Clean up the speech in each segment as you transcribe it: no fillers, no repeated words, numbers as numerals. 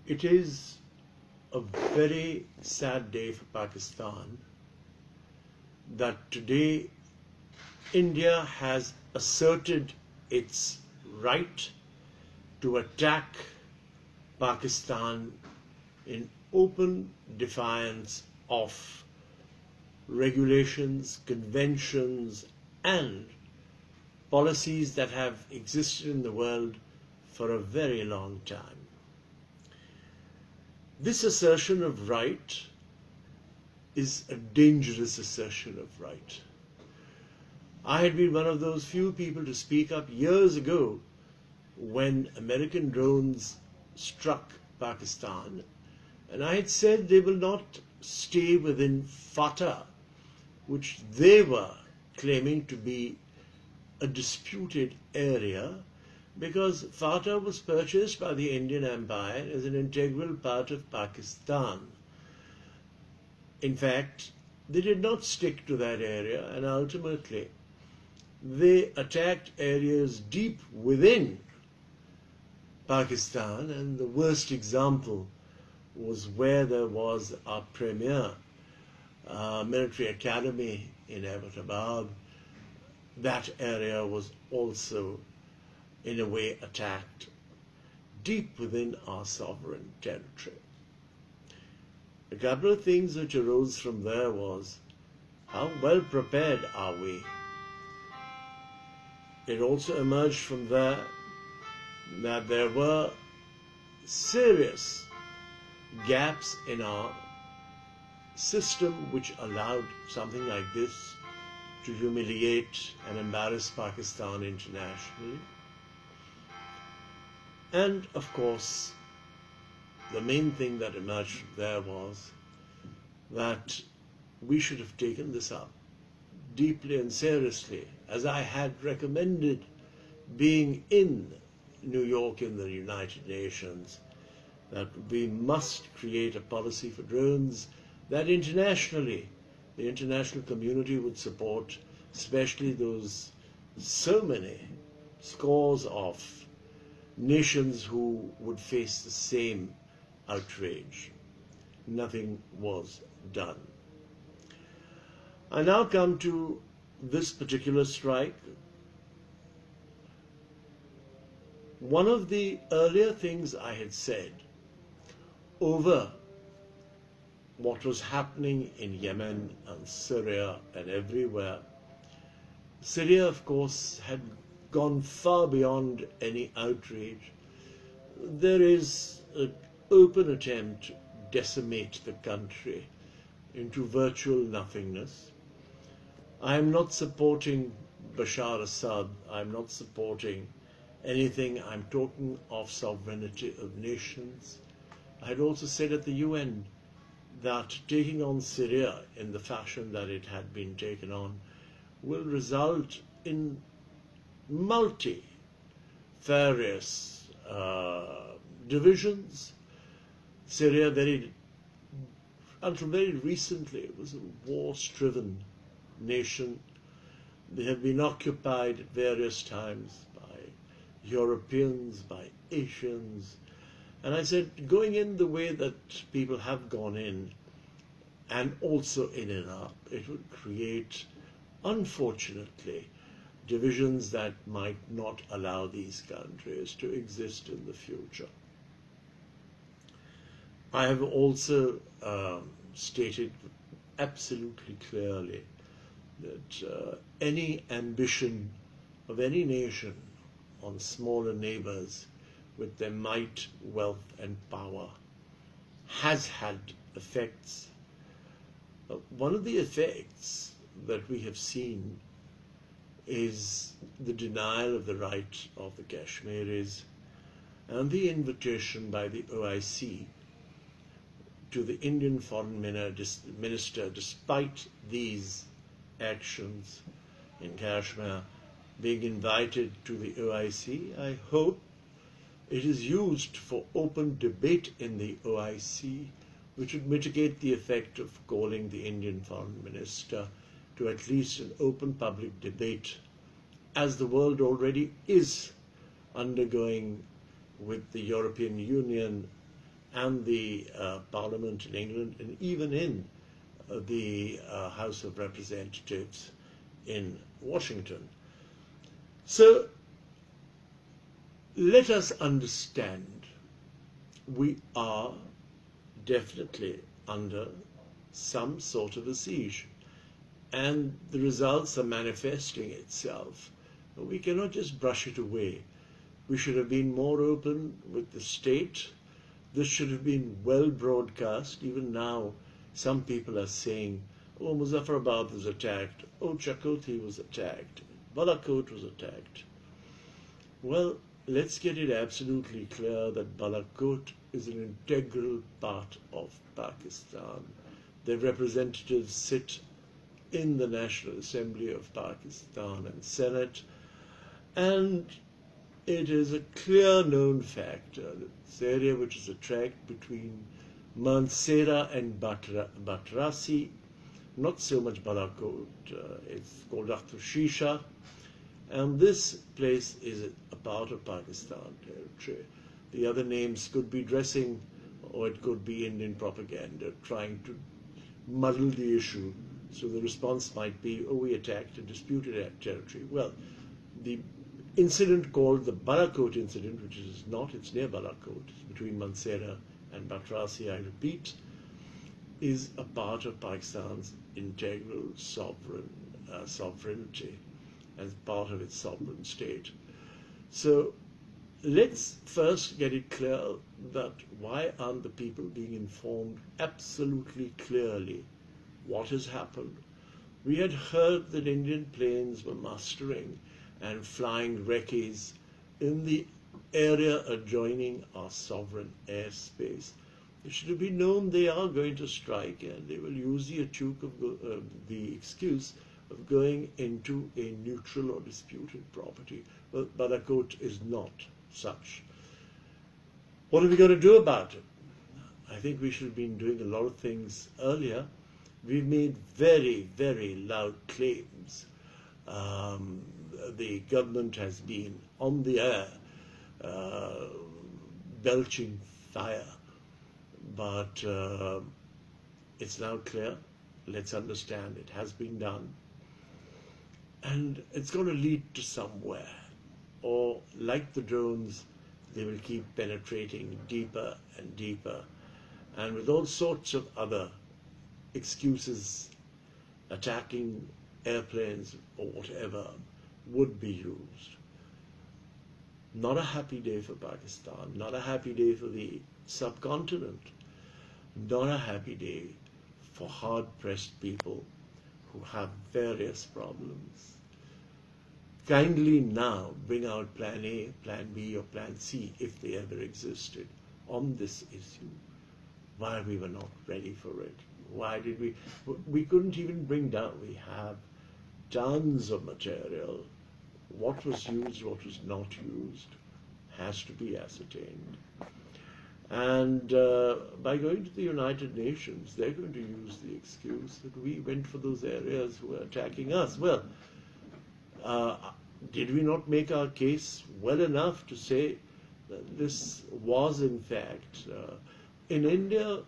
It is a very sad day for Pakistan that today India has asserted its right to attack Pakistan in open defiance of regulations, conventions, and policies that have existed in the world for a very long time. This assertion of right is a dangerous assertion of right. I had been one of those few people to speak up years ago when American drones struck Pakistan, and I had said they will not stay within FATA, which they were claiming to be a disputed area, because FATA was purchased by the Indian Empire as an integral part of Pakistan. In fact, they did not stick to that area, and ultimately they attacked areas deep within Pakistan, and the worst example was where there was our premier military academy in Abbottabad. That area was also in a way attacked deep within our sovereign territory. A couple of things which arose from there was, how well prepared are we? It also emerged from there that there were serious gaps in our system which allowed something like this to humiliate and embarrass Pakistan internationally. And of course, the main thing that emerged from there was that we should have taken this up deeply and seriously, as I had recommended being in New York in the United Nations, that we must create a policy for drones that internationally the international community would support, especially those so many scores of nations who would face the same outrage. Nothing was done. I now come to this particular strike. One of the earlier things I had said over what was happening in Yemen and Syria and everywhere, Syria, of course, had gone far beyond any outrage. There is an open attempt to decimate the country into virtual nothingness. I am not supporting Bashar Assad. I'm not supporting anything. I'm talking of sovereignty of nations. I had also said at the UN that taking on Syria in the fashion that it had been taken on will result in multifarious divisions. Syria, until very recently, was a war-striven nation. They have been occupied at various times by Europeans, by Asians. And I said, going in the way that people have gone in, and also in Iraq, it would create, unfortunately, divisions that might not allow these countries to exist in the future. I have also stated absolutely clearly that any ambition of any nation on smaller neighbors with their might, wealth, and power has had effects. One of the effects that we have seen is the denial of the right of the Kashmiris and the invitation by the OIC to the Indian foreign minister, despite these actions in Kashmir, being invited to the OIC. I hope it is used for open debate in the OIC, which would mitigate the effect of calling the Indian foreign minister to at least an open public debate, as the world already is undergoing with the European Union and the Parliament in England, and even in the House of Representatives in Washington. So let us understand, we are definitely under some sort of a siege, and the results are manifesting itself. We cannot just brush it away. We should have been more open with the state. This should have been well broadcast. Even now, some people are saying, oh, Muzaffarabad was attacked, oh, Chakoti was attacked, Balakot was attacked. Well, let's get it absolutely clear that Balakot is an integral part of Pakistan. Their representatives sit in the National Assembly of Pakistan and Senate, and it is a clear known fact that this area, which is a tract between Mansehra and Batrasi, not so much Balakot, it's called Akhtar Shisha, and this place is a part of Pakistan territory. The other names could be dressing, or it could be Indian propaganda trying to muddle the issue. So the response might be, oh, we attacked a disputed territory. Well, the incident called the Balakot incident, which is not, it's near Balakot, it's between Mansehra and Batrasi, I repeat, is a part of Pakistan's integral sovereignty as part of its sovereign state. So let's first get it clear that why aren't the people being informed absolutely clearly what has happened? We had heard that Indian planes were mustering and flying recce's in the area adjoining our sovereign airspace. It should have been known they are going to strike, and they will use the excuse of going into a neutral or disputed property. Well, Balakot is not such. What are we going to do about it? I think we should have been doing a lot of things earlier. We've made very, very loud claims. The government has been on the air, belching fire. But it's now clear. Let's understand it has been done. And it's going to lead to somewhere. Or, like the drones, they will keep penetrating deeper and deeper. And with all sorts of other excuses, attacking airplanes or whatever would be used. Not a happy day for Pakistan, not a happy day for the subcontinent, not a happy day for hard-pressed people who have various problems. Kindly now bring out Plan A, Plan B, or Plan C, if they ever existed, on this issue. Why we were not ready for it. Why did we couldn't even bring down, we have tons of material. What was used, what was not used, has to be ascertained. And by going to the United Nations, they're going to use the excuse that we went for those areas who were attacking us. Well, did we not make our case well enough to say that this was in fact, in India,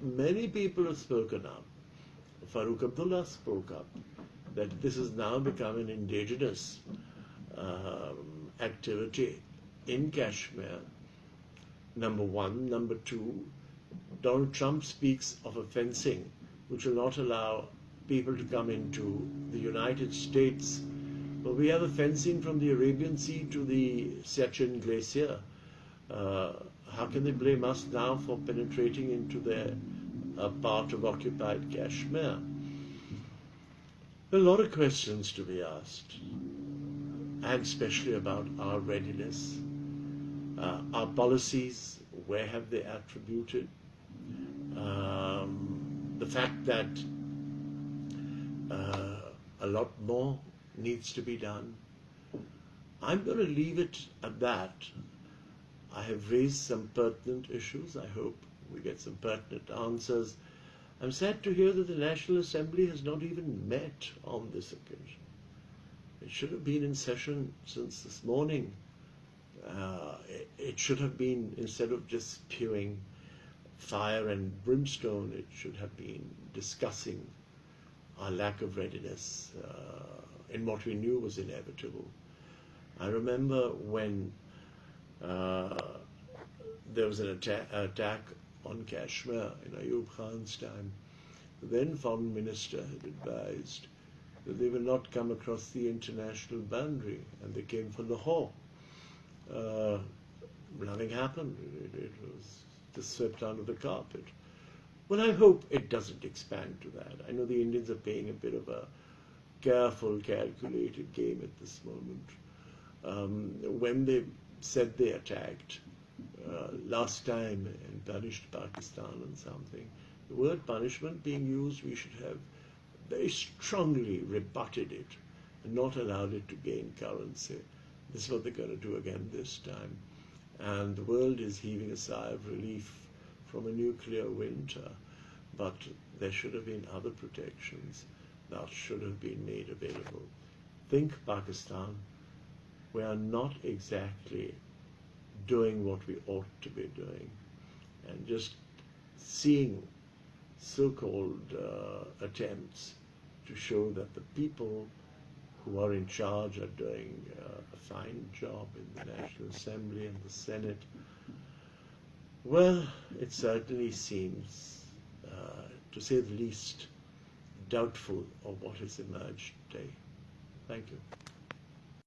many people have spoken up. Farooq Abdullah spoke up that this has now become an indigenous activity in Kashmir. Number one. Number two, Donald Trump speaks of a fencing which will not allow people to come into the United States. But we have a fencing from the Arabian Sea to the Siachen Glacier. How can they blame us now for penetrating into their part of occupied Kashmir? A lot of questions to be asked, and especially about our readiness. Our policies, where have they attributed? The fact that a lot more needs to be done. I'm going to leave it at that. I have raised some pertinent issues. I hope we get some pertinent answers. I'm sad to hear that the National Assembly has not even met on this occasion. It should have been in session since this morning. It should have been, instead of just spewing fire and brimstone, it should have been discussing our lack of readiness in what we knew was inevitable. I remember when there was an attack on Kashmir in Ayub Khan's time, the then foreign minister had advised that they will not come across the international boundary, and they came for Lahore. Nothing happened. It was just swept under the carpet. Well, I hope it doesn't expand to that. I know the Indians are playing a bit of a careful, calculated game at this moment. When they said they attacked last time and punished Pakistan and something, the word punishment being used, we should have very strongly rebutted it and not allowed it to gain currency. This is what they're going to do again this time. And the world is heaving a sigh of relief from a nuclear winter, but there should have been other protections that should have been made available. Think Pakistan, we are not exactly doing what we ought to be doing. And just seeing so-called attempts to show that the people who are in charge are doing a fine job in the National Assembly and the Senate, well, it certainly seems, to say the least, doubtful of what has emerged today. Thank you.